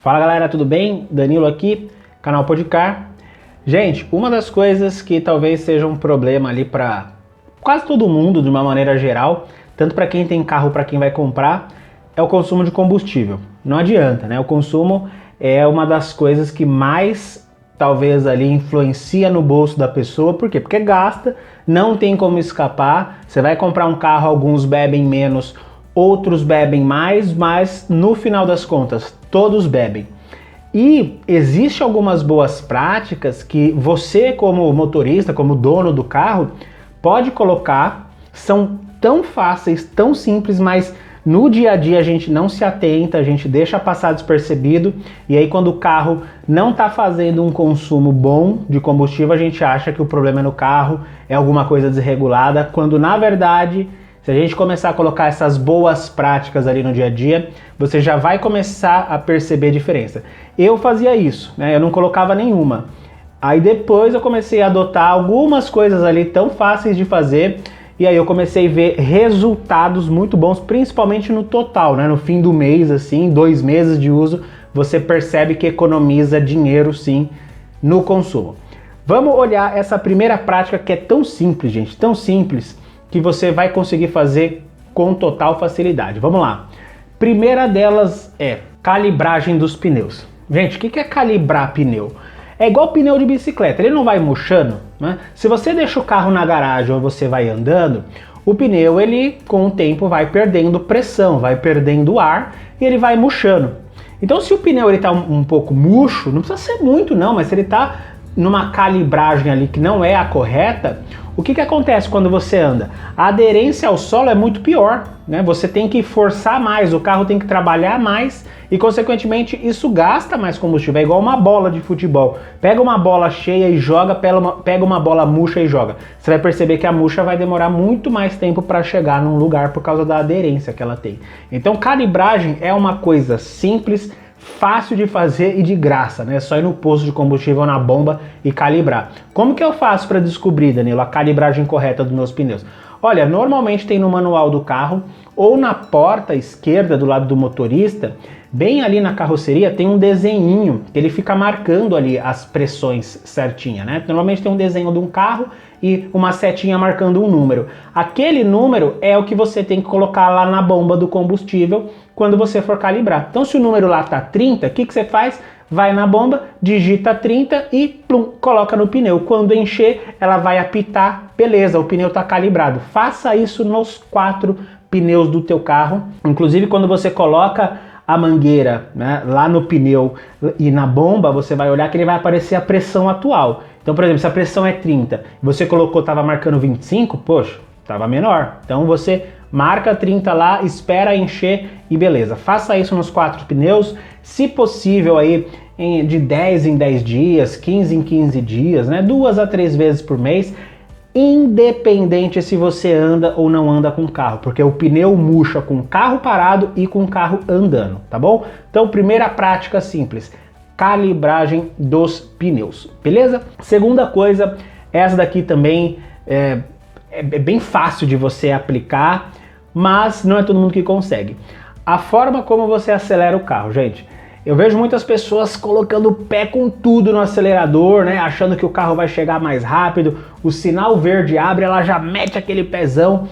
Fala galera, tudo bem? Danilo aqui, canal Podcar. Gente, uma das coisas que talvez seja um problema ali para quase todo mundo de uma maneira geral, tanto para quem tem carro, para quem vai comprar, é o consumo de combustível. Não adianta, né? O consumo é uma das coisas que mais talvez ali influencia no bolso da pessoa. Por quê? Porque gasta, não tem como escapar. Você vai comprar um carro, alguns bebem menos, outros bebem mais, mas no final das contas, todos bebem. E existe algumas boas práticas que você, como motorista, como dono do carro, pode colocar. São tão fáceis, tão simples, mas no dia a dia a gente não se atenta, a gente deixa passar despercebido, e aí quando o carro não está fazendo um consumo bom de combustível, a gente acha que o problema é no carro, é alguma coisa desregulada, quando na verdade, se a gente começar a colocar essas boas práticas ali no dia a dia, você já vai começar a perceber a diferença. Eu fazia isso, né? Eu não colocava nenhuma. Aí depois eu comecei a adotar algumas coisas ali tão fáceis de fazer, e aí eu comecei a ver resultados muito bons, principalmente no total, né? No fim do mês, assim, 2 meses de uso, você percebe que economiza dinheiro sim no consumo. Vamos olhar essa primeira prática que é tão simples, gente, tão simples, que você vai conseguir fazer com total facilidade. Vamos lá. Primeira delas é calibragem dos pneus. Gente, o que é calibrar pneu? É igual pneu de bicicleta, ele não vai murchando, né? Se você deixa o carro na garagem ou você vai andando, o pneu, ele com o tempo vai perdendo pressão, vai perdendo ar e ele vai murchando. Então se o pneu está um pouco murcho, não precisa ser muito não, mas se ele está numa calibragem ali que não é a correta, o que acontece quando você anda? A aderência ao solo é muito pior, né? Você tem que forçar mais, o carro tem que trabalhar mais e, consequentemente, isso gasta mais combustível. É igual uma bola de futebol. Pega uma bola cheia e joga, pega uma bola murcha e joga. Você vai perceber que a murcha vai demorar muito mais tempo para chegar num lugar por causa da aderência que ela tem. Então, calibragem é uma coisa simples, fácil de fazer e de graça, né? É só ir no posto de combustível, na bomba e calibrar. Como que eu faço para descobrir, Danilo, a calibragem correta dos meus pneus? Olha, normalmente tem no manual do carro ou na porta esquerda do lado do motorista, bem ali na carroceria tem um desenhinho, ele fica marcando ali as pressões certinha, né? Normalmente tem um desenho de um carro e uma setinha marcando um número. Aquele número é o que você tem que colocar lá na bomba do combustível quando você for calibrar. Então se o número lá tá 30, o que você faz? Vai na bomba, digita 30 e plum, coloca no pneu. Quando encher, ela vai apitar, beleza, o pneu está calibrado. Faça isso nos 4 pneus do teu carro. Inclusive quando você coloca a mangueira, né, lá no pneu e na bomba, você vai olhar que ele vai aparecer a pressão atual. Então, por exemplo, se a pressão é 30, você colocou, estava marcando 25, poxa, estava menor. Então você marca 30 lá, espera encher e beleza. Faça isso nos 4 pneus, se possível aí de 10 em 10 dias, 15 em 15 dias, né? 2 a 3 vezes por mês, independente se você anda ou não anda com o carro, porque o pneu murcha com o carro parado e com o carro andando, tá bom? Então, primeira prática simples, calibragem dos pneus, beleza? Segunda coisa, essa daqui também é bem fácil de você aplicar, mas não é todo mundo que consegue. A forma como você acelera o carro, gente. Eu vejo muitas pessoas colocando o pé com tudo no acelerador, né? Achando que o carro vai chegar mais rápido. O sinal verde abre, ela já mete aquele pezão.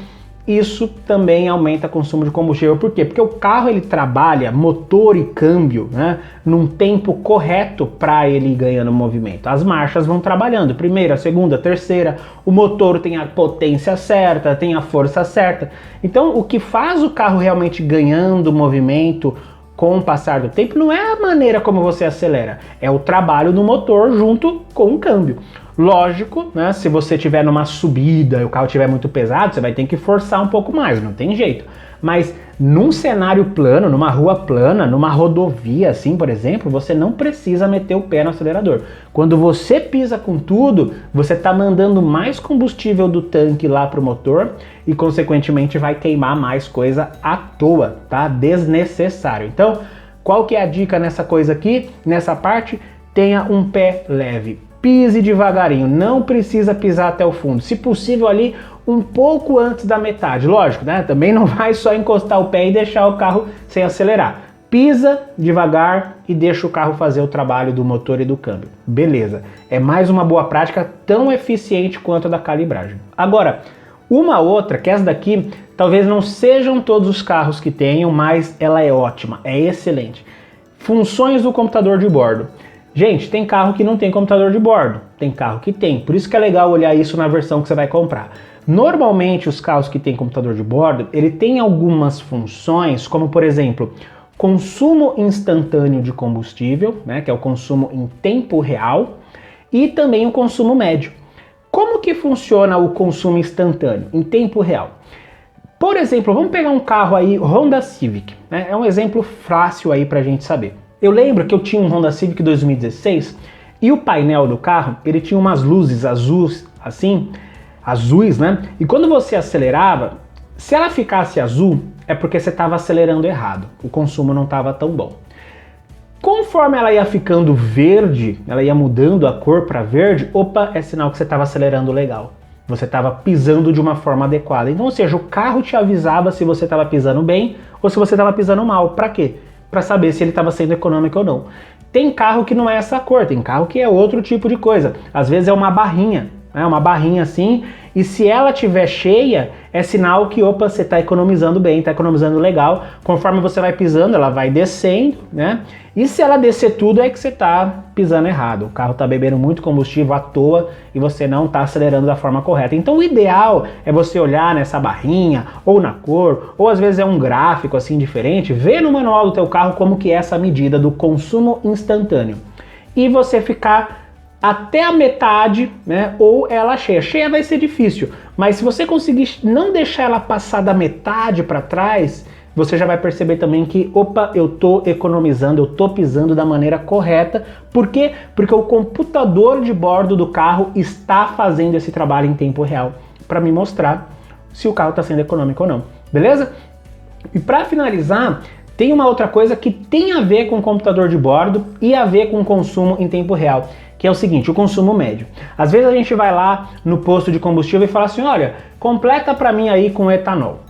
Isso também aumenta o consumo de combustível. Por quê? Porque o carro ele trabalha motor e câmbio, né, num tempo correto para ele ir ganhando movimento. As marchas vão trabalhando, primeira, segunda, terceira, o motor tem a potência certa, tem a força certa. Então o que faz o carro realmente ganhando movimento com o passar do tempo não é a maneira como você acelera, é o trabalho do motor junto com o câmbio. Lógico, né, se você estiver numa subida e o carro estiver muito pesado, você vai ter que forçar um pouco mais, não tem jeito. Mas num cenário plano, numa rua plana, numa rodovia assim, por exemplo, você não precisa meter o pé no acelerador. Quando você pisa com tudo, você está mandando mais combustível do tanque lá para o motor e consequentemente vai queimar mais coisa à toa, tá? Desnecessário. Então, qual que é a dica nessa coisa aqui? Nessa parte, tenha um pé leve. Pise devagarinho, não precisa pisar até o fundo. Se possível ali, um pouco antes da metade. Lógico, né? Também não vai só encostar o pé e deixar o carro sem acelerar. pisa devagar e deixa o carro fazer o trabalho do motor e do câmbio. Beleza, é mais uma boa prática tão eficiente quanto a da calibragem. Agora, uma outra, que essa daqui, talvez não sejam todos os carros que tenham, mas ela é ótima, é excelente. Funções do computador de bordo. Gente, tem carro que não tem computador de bordo, tem carro que tem, por isso que é legal olhar isso na versão que você vai comprar. Normalmente os carros que têm computador de bordo, ele tem algumas funções, como por exemplo, consumo instantâneo de combustível, né, que é o consumo em tempo real, e também o consumo médio. Como que funciona o consumo instantâneo, em tempo real? Por exemplo, vamos pegar um carro aí, Honda Civic, né, é um exemplo fácil aí pra gente saber. Eu lembro que eu tinha um Honda Civic 2016 e o painel do carro, ele tinha umas luzes azuis, assim, azuis, né, e quando você acelerava, se ela ficasse azul, é porque você estava acelerando errado, o consumo não estava tão bom. Conforme ela ia ficando verde, ela ia mudando a cor para verde, opa, é sinal que você estava acelerando legal. Você estava pisando de uma forma adequada. Então, ou seja, o carro te avisava se você estava pisando bem ou se você estava pisando mal. Para quê? Para saber se ele estava sendo econômico ou não. Tem carro que não é essa cor, tem carro que é outro tipo de coisa. Às vezes é uma barrinha, né? Uma barrinha assim, e se ela estiver cheia, é sinal que, opa, você está economizando bem, está economizando legal. Conforme você vai pisando, ela vai descendo, né? E se ela descer tudo, é que você está pisando errado. O carro está bebendo muito combustível à toa e você não está acelerando da forma correta. Então o ideal é você olhar nessa barrinha, ou na cor, ou às vezes é um gráfico assim diferente, ver no manual do teu carro como que é essa medida do consumo instantâneo. E você ficar até a metade, né, ou ela cheia. Cheia vai ser difícil, mas se você conseguir não deixar ela passar da metade para trás, você já vai perceber também que, opa, eu tô economizando, eu tô pisando da maneira correta. Por quê? Porque o computador de bordo do carro está fazendo esse trabalho em tempo real para me mostrar se o carro está sendo econômico ou não. Beleza? E para finalizar, tem uma outra coisa que tem a ver com o computador de bordo e a ver com o consumo em tempo real, que é o seguinte, o consumo médio. Às vezes a gente vai lá no posto de combustível e fala assim, olha, completa para mim aí com etanol.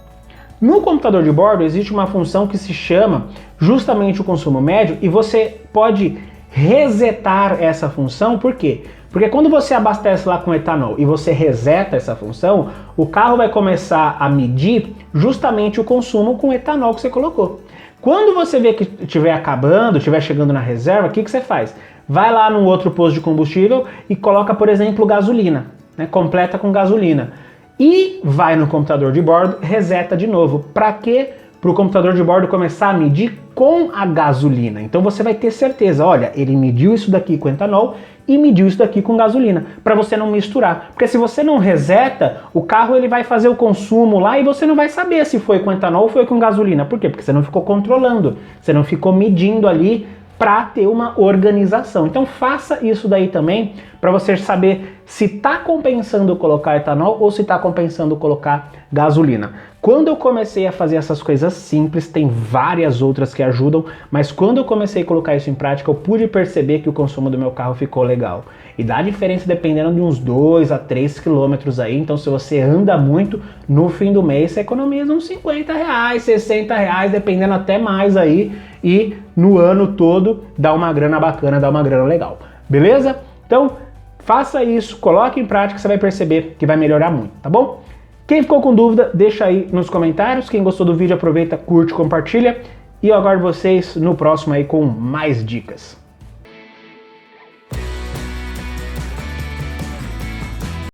No computador de bordo existe uma função que se chama justamente o consumo médio e você pode resetar essa função, por quê? Porque quando você abastece lá com etanol e você reseta essa função, o carro vai começar a medir justamente o consumo com etanol que você colocou. Quando você vê que estiver acabando, estiver chegando na reserva, o que você faz? Vai lá num outro posto de combustível e coloca, por exemplo, gasolina, né? Completa com gasolina. E vai no computador de bordo, reseta de novo. Para quê? Para o computador de bordo começar a medir com a gasolina. Então você vai ter certeza, olha, ele mediu isso daqui com etanol e mediu isso daqui com gasolina, para você não misturar. Porque se você não reseta, o carro ele vai fazer o consumo lá e você não vai saber se foi com etanol ou foi com gasolina. Por quê? Porque você não ficou controlando, você não ficou medindo ali para ter uma organização. Então faça isso daí também para você saber se está compensando colocar etanol ou se está compensando colocar gasolina. Quando eu comecei a fazer essas coisas simples, tem várias outras que ajudam, mas quando eu comecei a colocar isso em prática, eu pude perceber que o consumo do meu carro ficou legal. E dá diferença dependendo de uns 2 a 3 quilômetros aí, então se você anda muito, no fim do mês você economiza uns 50 reais, 60 reais, dependendo até mais aí, e no ano todo dá uma grana bacana, dá uma grana legal. Beleza? Então, faça isso, coloque em prática, você vai perceber que vai melhorar muito, tá bom? Quem ficou com dúvida, deixa aí nos comentários. Quem gostou do vídeo, aproveita, curte, compartilha. E eu aguardo vocês no próximo aí com mais dicas.